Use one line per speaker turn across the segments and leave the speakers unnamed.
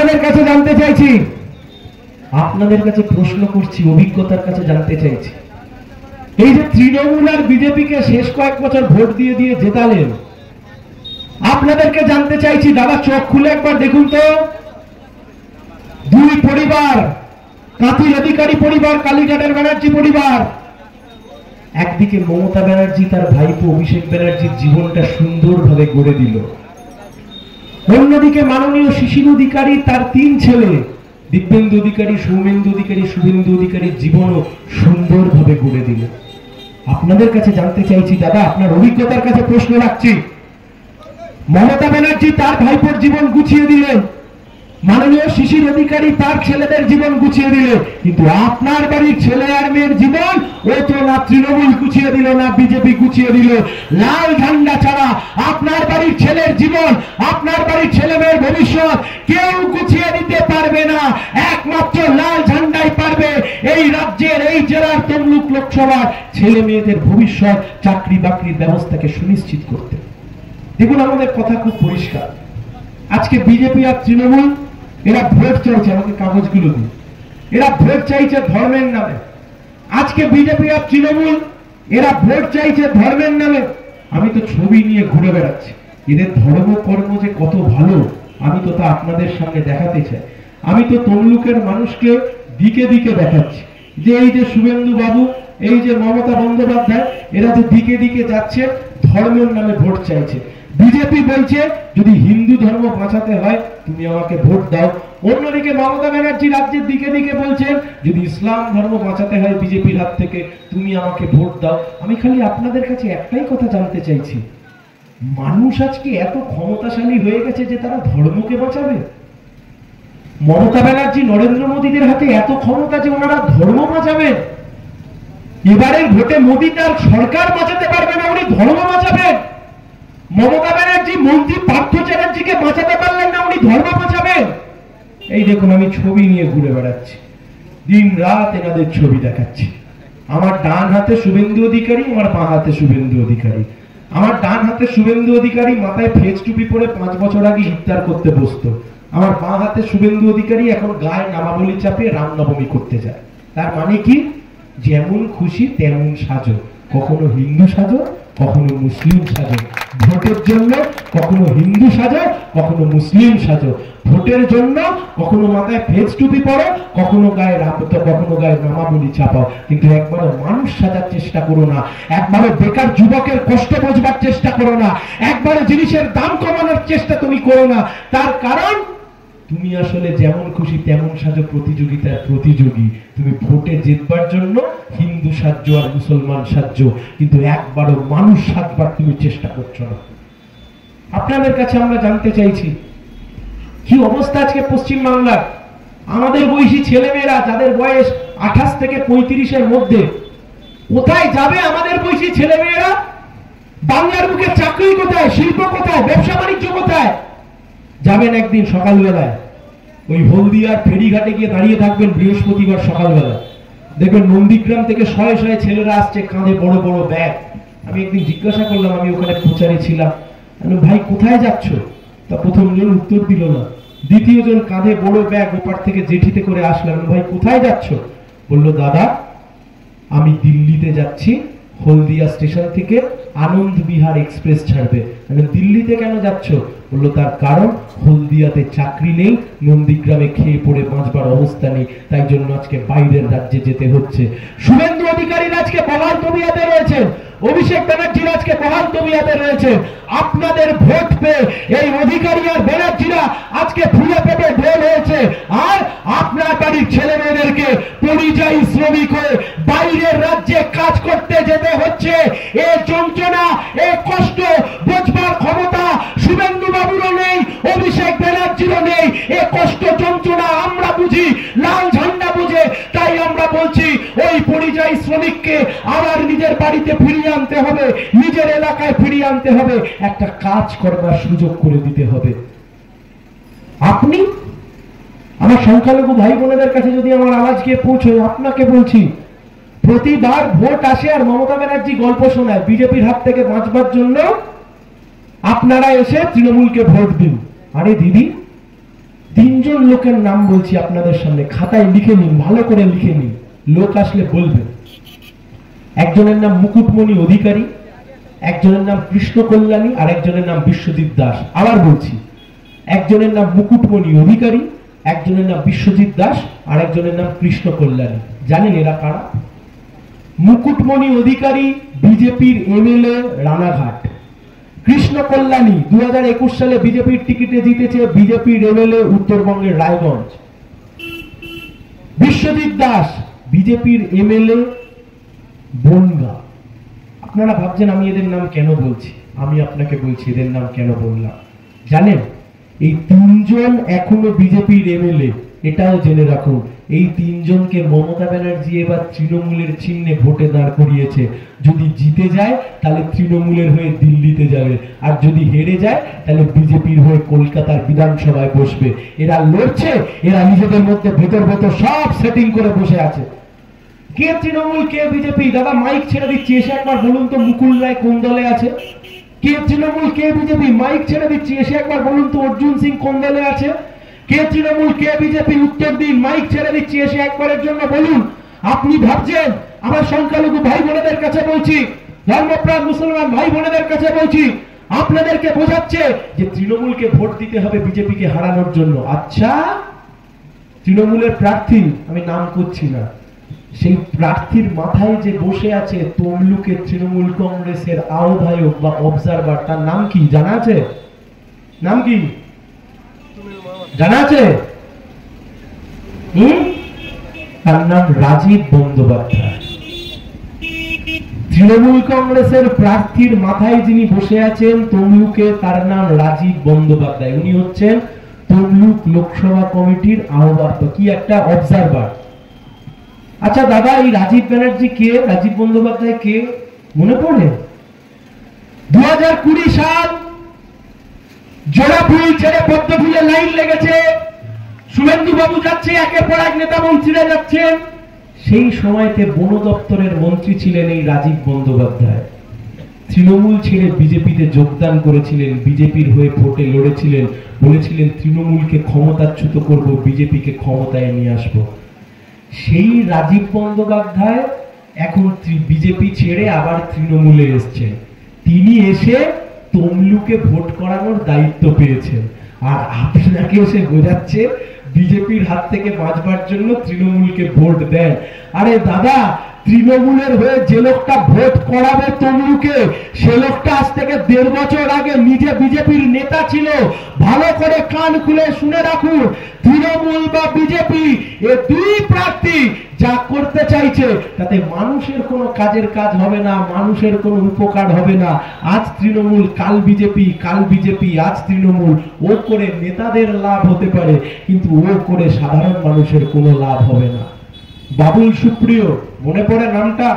আপনাদের কাছে জানতে চাইছি, আপনাদের কাছে প্রশ্ন করছি, অভিজ্ঞতার কাছে জানতে চাইছি, এই যে তৃণমূল আর বিজেপিকে শেষ কয়েক বছর ভোট দিয়ে দিয়ে জেতালেন, আপনাদেরকে জানতে চাইছি দাদা চোখ খুলে একবার দেখুন তো, দুই পরিবার, কাঁথির অধিকারী পরিবার, কালীঘাটের ব্যানার্জি পরিবার, একদিকে মমতা ব্যানার্জি তার ভাইপো অভিষেক ব্যানার্জির জীবনটা সুন্দরভাবে গড়ে দিল, অন্যদিকে মাননীয় শিশির অধিকারী তার 3 ছেলে দিব্যেন্দু অধিকারী, সৌমেন্দু অধিকারী, শুভেন্দু অধিকারীর জীবনও সুন্দরভাবে গড়ে দিল। আপনাদের কাছে জানতে চাইছি দাদা, আপনার অভিজ্ঞতার কাছে প্রশ্ন রাখছি, মমতা ব্যানার্জি তার ভাইপোর জীবন গুছিয়ে দিলেন, মাননীয় শিশির অধিকারী তার ছেলেদের জীবন গুছিয়ে দিলেন, কিন্তু আপনার বাড়ির ছেলে আর মেয়ের জীবন ও তো না তৃণমূল গুছিয়ে দিল না বিজেপি গুছিয়ে দিল। লাল ঝান্ডা ছাড়া আপনার বাড়ির ছেলের জীবন, আপনার বাড়ির ছেলে মেয়ের ভবিষ্যৎ কেউ গুছিয়ে দিতে পারবে না, একমাত্র লাল ঝান্ডাই পারবে এই রাজ্যের, এই জেলার তমলুক লোকসভার ছেলে মেয়েদের ভবিষ্যৎ, চাকরি বাকরির ব্যবস্থাকে সুনিশ্চিত করতে। দেখুন আমাদের কথা খুব পরিষ্কার, আজকে বিজেপি আর তৃণমূল এরা ভোট চাইছে, আমাকে কাগজগুলো দিন, এরা ভোট চাইছে ধর্মের নামে। আজকে বিজেপি আর তৃণমূল এরা ভোট চাইছে ধর্মের নামে। আমি তো ছবি নিয়ে ঘুরে বেড়াচ্ছি, এদের ধর্ম কর্ম যে কত ভালো আমি তো তা আপনাদের সামনে দেখাতে চাই। আমি তো তমলুকের মানুষকে দিকে দিকে দেখাচ্ছি যে এই যে শুভেন্দু বাবু, এই যে মমতা বন্দ্যোপাধ্যায়, এরা যে দিকে দিকে যাচ্ছে ধর্মের নামে ভোট চাইছে। বিজেপি বলছে যদি হিন্দু ধর্ম বাঁচাতে হয় তুমি আমাকে ভোট দাও, অন্যদিকে মমতা ব্যানার্জি রাজ্যের দিকে দিকে বলছেন যদি ইসলাম ধর্ম বাঁচাতে হয় বিজেপির হাত থেকে তুমি আমাকে ভোট দাও। আমি খালি আপনাদের কাছে একটাই কথা জানতে চাইছি, মানুষ আজকে এত ক্ষমতাশালী হয়ে গেছে যে তারা ধর্মকে বাঁচাবে? মমতা ব্যানার্জি নরেন্দ্র মোদীদের হাতে এত ক্ষমতা যে ওনারা ধর্ম বাঁচাবেন? এবারের ভোটে মোদী তার সরকার বাঁচাতে পারবে না, উনি ধর্ম বাঁচাবেন। মমতা ব্যানার্জি মন্ত্রী পার্থ চ্যাটার্জিকে বাঁচাতে পারলেন না, উনি ধর্ম বাঁচাবেন। এই দেখুন আমি ছবি নিয়ে ঘুরে বেড়াচ্ছি, দিন রাত এনাদের ছবি দেখাচ্ছি। আমার ডান হাতে শুভেন্দু অধিকারী, আমার বাঁ হাতে শুভেন্দু অধিকারী। আমার ডান হাতে শুভেন্দু অধিকারী মাথায় ফেজ টুপি পরে 5 বছর আগে ইফতার করতে বসতো, আমার বাঁ হাতে শুভেন্দু অধিকারী এখন গায়ে নামাবলী চাপিয়ে রামনবমী করতে যায়। তার মানে কি? যেমন খুশি তেমন সাজো, কখনো হিন্দু সাজো কখনো মুসলিম সাজো, ভোটের জন্য কখনো হিন্দু সাজো কখনো মুসলিম সাজো, ভোটের জন্য কখনো মাথায় ফেজ টুপি পরো, কখনো গায়ে নামাবলী চাপাও, কিন্তু একবারও মানুষ সাজার চেষ্টা করো না, একবারও বেকার যুবকের কষ্ট বোঝবার চেষ্টা করো না, একবারও জিনিসের দাম কমানোর চেষ্টা তুমি করো না। তার কারণ তুমি আসলে যেমন খুশি তেমন সাজো প্রতিযোগিতার প্রতিযোগী। তুমি ভোটে জিতবার জন্য হিন্দু সাজ্য আর মুসলমান সাজ্য, কিন্তু একবারও মানুষ সাজবার তুমি চেষ্টা করছো না। আপনাদের কাছে আমরা জানতে চাইছি কি অবস্থা আজকে পশ্চিম বাংলার। আমাদের বয়সী ছেলেমেয়েরা যাদের বয়স 28 থেকে 35-এর মধ্যে কোথায় যাবে? আমাদের বয়সী ছেলেমেয়েরা বাংলার বুকে চাকরি কোথায়, শিল্প কোথায়, ব্যবসা বাণিজ্য কোথায়? যাবেন একদিন সকালবেলায় ওই হলদিয়ার ফেরিঘাটে গিয়ে দাঁড়িয়ে থাকবেন বৃহস্পতিবার সকালবেলা, দেখবেন নন্দীগ্রাম থেকে শয়ে শয়ে ছেলেরা আসছে, কাঁধে বড় বড় ব্যাগ। আমি একদিন জিজ্ঞাসা করলাম, আমি ওখানে প্রচারে ছিলাম, ভাই কোথায় যাচ্ছ? তা প্রথম জন উত্তর দিল না, দ্বিতীয় জন কাঁধে বড় ব্যাগ ওপার থেকে জেঠিতে করে আসলাম, ভাই কোথায় যাচ্ছ? বলল দাদা আমি দিল্লিতে যাচ্ছি, হলদিয়া স্টেশন থেকে আনন্দ বিহার এক্সপ্রেস ছাড়বে। দিল্লিতে কেন যাচ্ছ? বললো তার কারণ হলদিয়াতে চাকরি নেই, নন্দীগ্রামে খেয়ে পড়ে বাঁচবার অবস্থা নেই, তাই জন্য আজকে বাইরের রাজ্যে যেতে হচ্ছে। শুভেন্দু অধিকারীর আজকে বহাল তবিয়াতে রয়েছে, অভিষেক ব্যানার্জির আজকে বহাল তবিয়াতে রয়েছে। আপনাদের ভোট পেয়ে এই অধিকারী আর ব্যানার্জিরা আজকে ফুলে পেটে ঢেল হয়েছে, আর আপনার বাড়ির ছেলে মেয়েদেরকে পরিযায়ী শ্রমিক হয়ে বাইরের রাজ্যে কাজ করতে যেতে হচ্ছে। এ যন্ত্রণা, এ কষ্ট বুঝবার ক্ষমতা শুভেন্দু বাবুরও নেই, অভিষেক ব্যানার্জিরও নেই। এ কষ্ট যন্ত্রণা আমরা বুঝি, লাল ঝান্ডা বুঝে, তাই আমরা বলছি ওই পরিযায়ী শ্রমিককে আবার নিজের বাড়িতে ফিরিয়ে আনতে হবে, নিজের এলাকায় ফিরিয়ে আনতে হবে, একটা কাজ করবার সুযোগ করে দিতে হবে। আপনি আমার সংখ্যালঘু ভাই বোনেদের কাছে যদি আমার আওয়াজ গিয়ে পৌঁছয়, আপনাকে বলছি প্রতিবার ভোট আসে আর মমতা ব্যানার্জি গল্প শোনায় বিজেপির হাত থেকে বাঁচবার জন্য আপনারা এসে তৃণমূলকে ভোট দিন। আরে দিদি তিনজন লোকের নাম বলছি আপনাদের সামনে, খাতায় লিখে নিন, ভালো করে লিখে নিন, লোক আসলে বলবেন। একজনের নাম মুকুটমণি অধিকারী, একজনের নাম কৃষ্ণ কল্যাণী, আর একজনের নাম বিশ্বজিৎ দাস। আবার বলছি, একজনের নাম মুকুটমণি অধিকারী, একজনের নাম বিশ্বজিৎ দাস, আর একজনের নাম কৃষ্ণ কল্যাণী। জানেন এরা কারা? মুকুটমণি অধিকারী বিজেপির এমএলএ রানাঘাট, কৃষ্ণ কল্যাণী 2021 সালে বিজেপির টিকিটে জিতেছে, বিজেপির এমএলএ উত্তরবঙ্গের রায়গঞ্জ। বিশ্বজিৎ দাস বিজেপির এমএলএ বনগাঁ। আপনারা ভাবছেন আমি এদের নাম কেন বলছি, আমি আপনাকে বলছি এদের নাম কেন বললাম। জানেন, এই তিনজন এখনো বিজেপির এমএলএ। এটাও জেনে রাখুন, এই তিনজনকে মমতা ব্যানার্জি এবার তৃণমূলের চিহ্নে ভোটে দাঁড় করিয়েছে। যদি জিতে যায় তাহলে তৃণমূলের হয়ে দিল্লিতে যাবে, আর যদি হেরে যায় তাহলে বিজেপির হয়ে কলকাতার বিধানসভায় বসবে। এরা লড়ছে, এরা নিজেদের মধ্যে ভেতর ভেতর সব সেটিং করে বসে আছে। কে তৃণমূল কে বিজেপি? দাদা মাইক ছেড়ে দিচ্ছি, এসে একবার বলুন তো মুকুল রায় কোন দলে আছে? কে তৃণমূল কে বিজেপি? মাইক ছেড়ে দিচ্ছি, এসে একবার বলুন তো অর্জুন সিং কোন দলে আছে? কে তৃণমূল কে বিজেপি? উত্তর দিন, মাইক ছেড়ে দিচ্ছি, এসে একবারের জন্য বলুন। আপনি ভাবছেন, আমার সংখ্যালঘু ভাই বোনেদের কাছে বলছি, ধর্মপ্রাণ মুসলমান ভাই বোনেদের কাছে বলছি, আপনাদেরকে বোঝাচ্ছে যে তৃণমূলকে ভোট দিতে হবে বিজেপিকে হারানোর জন্য। আচ্ছা, তৃণমূলের প্রার্থী, আমি নাম করছি না, সেই প্রার্থীর মাথায় যে বসে আছে তমলুকে তৃণমূল কংগ্রেসের আহ্বায়ক বা অবজারভার, তার নাম কি জানা আছে? নাম কি জানা আছে? তার নাম রাজীব বন্দ্যোপাধ্যায়। তৃণমূল কংগ্রেসের প্রার্থীর মাথায় যিনি বসে আছেন তমলুকে, তার নাম রাজীব বন্দ্যোপাধ্যায়। উনি হচ্ছেন তমলুক লোকসভা কমিটির আহ্বায়ক, কি একটা অবজারভার। আচ্ছা দাদা, এই রাজীব ব্যানার্জি কে? রাজীব বন্দ্যোপাধ্যায় কে মনে পড়ে? 2020 সাল, জোড়া ফুল ছেড়ে পদ্ম ফুলে লাইন লেগেছে, শুভেন্দু বাবু যাচ্ছে, একের পর এক নেতা মন্ত্রীরা যাচ্ছেন। সেই সময়তে বন দপ্তরের মন্ত্রী ছিলেন এই রাজীব বন্দ্যোপাধ্যায়। তৃণমূল ছেড়ে বিজেপিতে যোগদান করেছিলেন, বিজেপির হয়ে ভোটে লড়েছিলেন, বলেছিলেন তৃণমূলকে ক্ষমতাচ্যুত করব, বিজেপিকে ক্ষমতায় নিয়ে আসবো। সেই রাজীব বন্দ্যোপাধ্যায় এখন বিজেপি ছেড়ে আবার তৃণমূলে এসছেন। তিনি এসে তমলুকে ভোট করানোর দায়িত্ব পেয়েছেন, আর আপনাকে এসে বোঝাচ্ছে বিজেপির হাত থেকে বাঁচবার জন্য তৃণমূলকে ভোট দেন। আরে দাদা, তৃণমূলের হয়ে যে লোকটা ভোট করাবে তমলুকে, সে লোকটা আজ থেকে 1.5 বছর আগে নিজে বিজেপির নেতা ছিল। ভালো করে কান খুলে শুনে রাখুন, তৃণমূল বা বিজেপি, এ দুই প্রার্থী যা করতে চাইছে তাতে মানুষের কোনো কাজের কাজ হবে না, মানুষের কোনো উপকার হবে না। আজ তৃণমূল, কাল বিজেপি, কাল বিজেপি, আজ তৃণমূল। ও করে নেতাদের লাভ হতে পারে, কিন্তু ও করে সাধারণ মানুষের কোনো লাভ হবে না। বাবুল সুপ্রিয়, মনে পড়ে নামটা?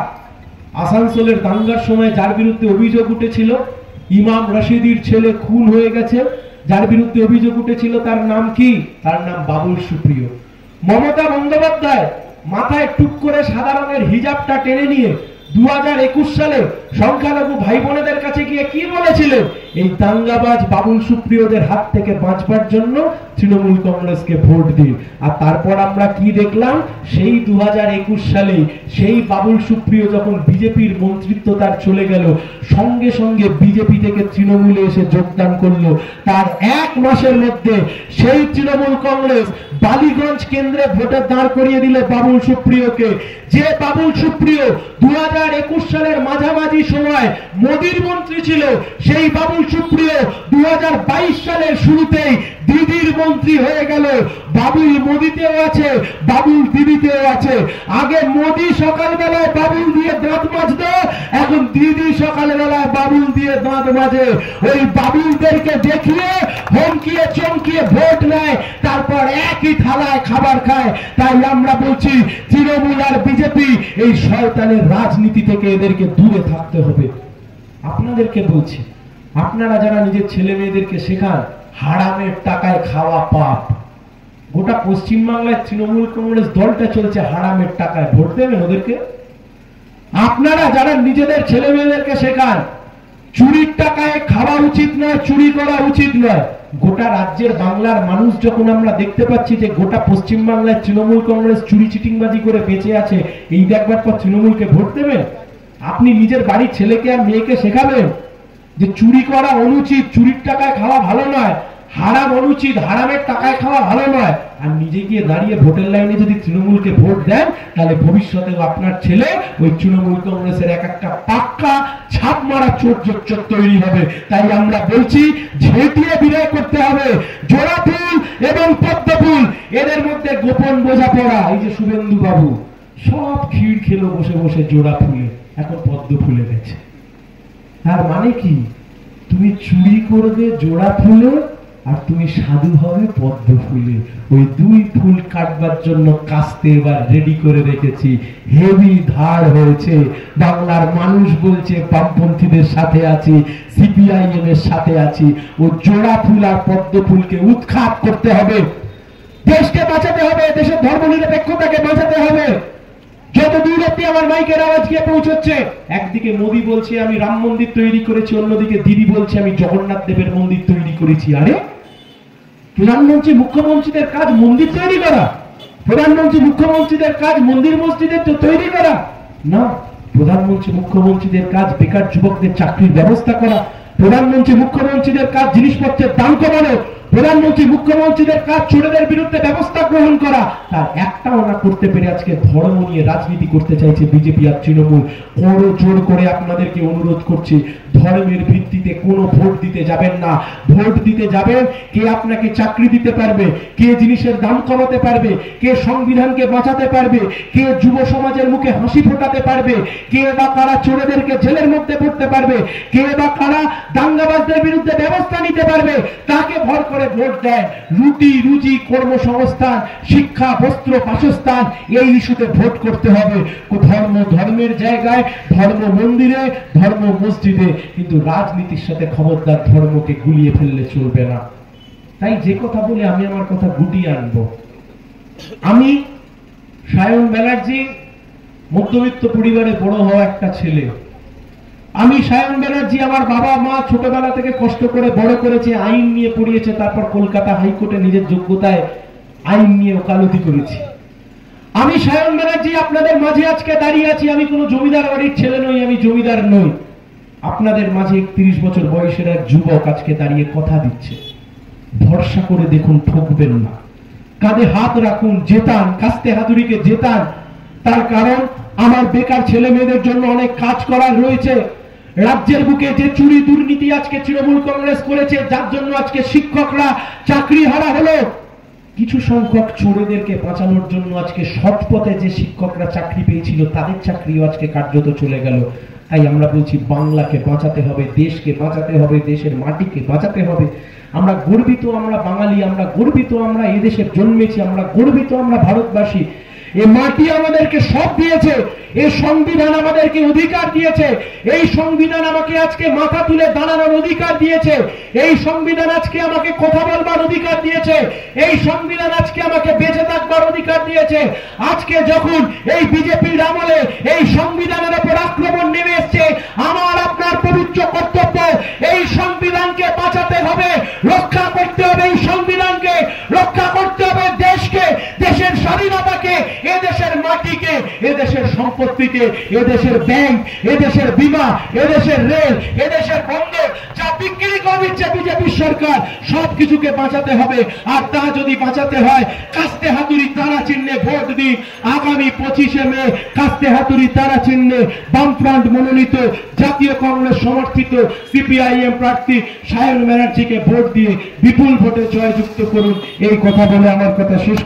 আসানসোলের দাঙ্গার সময় যার বিরুদ্ধে অভিযোগ উঠেছিল, ইমাম রশিদির ছেলে খুন হয়ে গেছে, যার বিরুদ্ধে অভিযোগ উঠেছিল, তার নাম কি? তার নাম বাবুল সুপ্রিয়। মমতা বন্দ্যোপাধ্যায় মাথায় টুক করে সাদা রঙের হিজাবটা টেনে নিয়ে 2021 সালে সংখ্যালঘু ভাই বোনেদের কাছে গিয়ে কি বলেছিলেন? এই দাঙ্গাবাজ বাবুল সুপ্রিয়দের হাত থেকে বাঁচবার জন্য তৃণমূল কংগ্রেসকে ভোট দিন। আর তারপর আমরা কি দেখলাম? সেই 2021 সালে সেই বাবুল সুপ্রিয় যখন বিজেপির মন্ত্রিত্ব তার চলে গেল, সঙ্গে সঙ্গে বিজেপি থেকে তৃণমূলে এসে যোগদান করলো। তার 1 মাসের মধ্যে সেই তৃণমূল কংগ্রেস বালিগঞ্জ কেন্দ্রে ভোটে দাঁড় করিয়ে দিল বাবুল সুপ্রিয়কে। যে বাবুল সুপ্রিয় 2021 সালের মাঝামাঝি সময় মোদির মন্ত্রী ছিল, সেই বাবুল সুপ্রিয় 2022 সালের শুরুতেই দিদির মন্ত্রী হয়ে গেল। বাবুল মোদিতেও আছে, বাবুল দিদিতেও আছে। আগে মোদি সকালবেলায় বাবুল দিয়ে দাঁত মাজত, এখন দিদি সকালবেলায় বাবুল দিয়ে দাঁত মাজে। ওই বাবুলদেরকে দেখিয়ে হুমকিয়ে চমকিয়ে ভোট নেয়, তারপর একই থালায় খাবার খায়। তাই আমরা বলছি, তৃণমূল আর বিজেপি, এই শয়তানের রাজনীতি থেকে এদেরকে দূরে থাকতে হবে। আপনাদেরকে বলছি, আপনারা যারা নিজের ছেলে মেয়েদেরকে শেখান হারামের টাকায় খাওয়া পাপ, গোটা পশ্চিমবাংলায় তৃণমূল কংগ্রেস দলটা চলছে হারামের টাকায়, ভোট দেবেন ওদেরকে? আপনারা যারা নিজেদের ছেলে মেয়েদেরকে শেখান চুরির টাকায় খাওয়া উচিত নয়, চুরি করা উচিত নয়। গোটা রাজ্যের বাংলার মানুষ যখন আমরা দেখতে পাচ্ছি যে গোটা পশ্চিম বাংলায় তৃণমূল কংগ্রেস চুরি চিটিংবাজি করে বেঁচে আছে, এই দেখবার পর তৃণমূলকে ভোট দেবেন? আপনি নিজের বাড়ির ছেলেকে আর মেয়েকে শেখাবেন যে চুরি করা অনুচিত, চুরির টাকায় খাওয়া ভালো নয়, হারাম অনুচিত, হারামের টাকায় খাওয়া ভালো নয়, আর নিজে গিয়ে দাঁড়িয়ে ভোটের লাইনে যদি তৃণমূলকে ভোট দেন, তাহলে ভবিষ্যতেও আপনার ছেলে ওই তৃণমূল কংগ্রেসের এক একটা পাক্কা ছাপ মারা চোর চোর তৈরি হবে। তাই আমরা বলছি ঝেঁটিয়ে বিদায় করতে হবে জোড়া ফুল এবং পদ্ম ফুল, এদের মধ্যে গোপন বোঝাপড়া। এই যে শুভেন্দু বাবু সব ক্ষীর খেলো বসে বসে জোড়া ফুলে, এখন পদ্ম ফুলে গেছে। তার মানে কি? তুমি চুরি করবে জোড়া ফুলে, আর তুমি সাধু হবে পদ্ম ফুলে। ওই দুই ফুল কাটবার জন্য কাস্তে এবার রেডি করে রেখেছি। হেভি ধার হয়েছে, বাংলার মানুষ বলছে বামপন্থীদের সাথে আছি, সিপিআইএম এর সাথে আছি। ও জোড়া ফুল আর পদ্ম ফুলকে উৎখাত করতে হবে, দেশকে বাঁচাতে হবে, দেশের ধর্মনিরপেক্ষতাকে বাঁচাতে হবে। যতদূর অব্দি আমার মাইকের আওয়াজ গিয়ে পৌঁছচ্ছে, একদিকে মোদী বলছে আমি রাম মন্দির তৈরি করেছি, অন্যদিকে দিদি বলছে আমি জগন্নাথ দেবের মন্দির তৈরি করেছি। আরে প্রধানমন্ত্রী মুখ্যমন্ত্রীদের কাজ মন্দির তৈরি করা? প্রধানমন্ত্রী মুখ্যমন্ত্রীদের কাজ মন্দির মসজিদের তো তৈরি করা না। প্রধানমন্ত্রী মুখ্যমন্ত্রীদের কাজ বেকার যুবকদের চাকরির ব্যবস্থা করা। প্রধানমন্ত্রী মুখ্যমন্ত্রীদের কাজ জিনিসপত্রের দাম কমানো। প্রধানমন্ত্রী মুখ্যমন্ত্রীদের কাজ চোরেদের বিরুদ্ধে ব্যবস্থা গ্রহণ করা। তার একটাও না করতে পেরে আজকে ধর্ম নিয়ে রাজনীতি করতে চাইছে বিজেপি আর তৃণমূল। বড় জোর করে আপনাদেরকে অনুরোধ করছি, ধর্মের ভিত্তিতে কোনো ভোট দিতে যাবেন না। ভোট দিতে যাবেন কে আপনাকে চাকরি দিতে পারবে, কে জিনিসের দাম কমাতে পারবে, কে সংবিধানকে বাঁচাতে পারবে, কে যুব সমাজের মুখে হাসি ফোটাতে পারবে, কে বা কারা চোরেদেরকে জেলের মধ্যে পড়তে পারবে, কে বা কারা দাঙ্গাবাজদের বিরুদ্ধে ব্যবস্থা নিতে পারবে, তাকে ভর করে ভোট দেয়। রুটি রুজি, কর্মসংস্থান, শিক্ষা, বস্ত্র, বাসস্থান, এই ইস্যুতে ভোট করতে হবে। ধর্ম ধর্মের জায়গায়, ধর্ম মন্দিরে, ধর্ম মসজিদে, কিন্তু রাজনীতির সাথে খবরদার ধর্মকে গুলিয়ে ফেললে চলবে না। তাই যে কথা বলে আমি আমার কথা গুটিয়ে আনবো। আমি সায়ন ব্যানার্জি মধ্যবিত্ত পরিবারে বড় হওয়া একটা ছেলে। আমি সায়ন ব্যানার্জি আমার বাবা মা ছোটবেলা থেকে কষ্ট করে বড় করেছে, আইন নিয়ে পড়িয়েছে, তারপর কলকাতা হাইকোর্টে নিজের যোগ্যতায় আইন নিয়ে ওকালতি করেছি। আমি সায়ন ব্যানার্জি আপনাদের মাঝে আজকে দাঁড়িয়ে আছি। আমি কোনো জমিদার বাড়ির ছেলে নই, আমি জমিদার নই। আপনাদের মাঝে 31 বছর বয়সের এক যুবক আজকে দাঁড়িয়ে কথা দিচ্ছে। ভরসা করে দেখুন, ঠকবেন না। কাঁধে হাত রাখুন, জেতান, কাস্তে হাতুড়িকে জেতান। তার কারণ আমার বেকার ছেলে মেয়েদের জন্য অনেক কাজ করার রয়েছে। রাজ্যের বুকে যে চুরি দুর্নীতি আজকে তৃণমূল কংগ্রেস করেছে, যার জন্য আজকে শিক্ষকরা চাকরি হারা হলো, কিছু সংখ্যক চোরেদেরকে বাঁচানোর জন্য আজকে সৎ পথে যে শিক্ষকরা চাকরি পেয়েছিল তাদের চাকরিও আজকে কার্যত চলে গেল। তাই আমরা বলছি বাংলাকে বাঁচাতে হবে, দেশকে বাঁচাতে হবে, দেশের মাটিকে বাঁচাতে হবে। আমরা গর্বিত, আমরা বাঙালি, আমরা গর্বিত, আমরা এদেশের জন্মেছি, আমরা গর্বিত, আমরা ভারতবাসী। এই মাটি আমাদেরকে সব দিয়েছে, এই সংবিধান আমাদেরকে অধিকার দিয়েছে, এই সংবিধান আমাকে আজকে মাথা তুলে দাঁড়ানোর অধিকার দিয়েছে, এই সংবিধান আজকে আমাকে কথা বলবার অধিকার দিয়েছে, এই সংবিধান আজকে আমাকে বেঁচে থাকবার অধিকার দিয়েছে। আজকে যখন এই বিজেপির আমলে এই সংবিধানের উপর আক্রমণ নেমে এসছে, আমার আপনার পবিত্র কর্তব্য এই সংবিধানকে বাঁচাতে হবে, রক্ষা করতে হবে। এই সংবিধানকে রক্ষা করতে হবে, দেশকে, দেশের স্বাধীনতাকে, এদেশের মাটিকে, এদেশের সম্পত্তিকে, এদেশের ব্যাংক, এদেশের বীমা, এদেশের রেল, এদেশের বন্দর যা বিক্রি করে দিচ্ছে বিজেপি সরকার, সবকিছুকে বাঁচাতে হবে। আর তা যদি বাঁচাতে হয়, কাস্তে হাতুড়ি তারা চিহ্নে ভোট দিন। আগামী 25শে মে কাস্তে হাতুড়ি তারা চিহ্নে বামফ্রন্ট মনোনীত জাতীয় কংগ্রেস সমর্থিত সিপিআইএম প্রার্থী সায়ন ব্যানার্জিকে ভোট দিয়ে বিপুল ভোটে জয়যুক্ত করুন। এই কথা বলে আমার কথা শেষ।